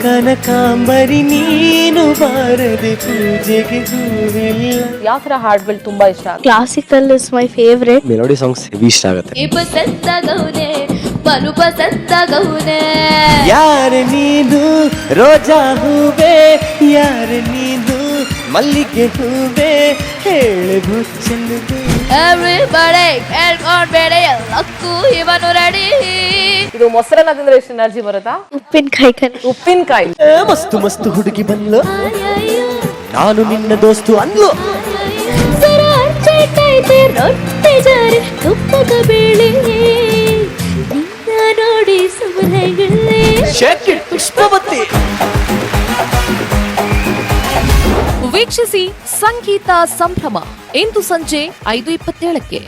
ಕನಕಾಂಬರಿ ನೀನು ಬಾರದೆ ಪೂಜೆಗೆ ಹೂವಿಲ್ಲ. ಯಾವ ತರ ಹಾಡುಗಳು ತುಂಬಾ ಇಷ್ಟ? Classical is my favourite. Melody songs ಇಷ್ಟ ಆಗುತ್ತೆ. ಯಾರ ನೀನು ರೋಜಾ ಹೂವೇ, ಯಾರ ನೀನು ಮಲ್ಲಿಗೆ ಹೂವೇ, ಹೇಳು ಚೆಲ್ಲುವೆ. ಇದು ಮೊಸರನ್ನ ತಿಂದ್ರೆ ಎಷ್ಟು ಎನರ್ಜಿ ಬರುತ್ತಾ? ಉಪ್ಪಿನಕಾಯಿ ಮಸ್ತು ಮಸ್ತು ಹುಡುಗಿ ಬಂದ್ಲು, ನಾನು ನಿನ್ನ ದೋಸ್ತು ಅಂದ್ಲು. ನೋಡಿ ಸುಮನೆಗಳೇ ಪುಷ್ಪವತಿ. ವೀಕ್ಷಿಸಿ ಸಂಗೀತ ಸಂಭ್ರಮ ಇಂದು ಸಂಜೆ 5:27ಕ್ಕೆ.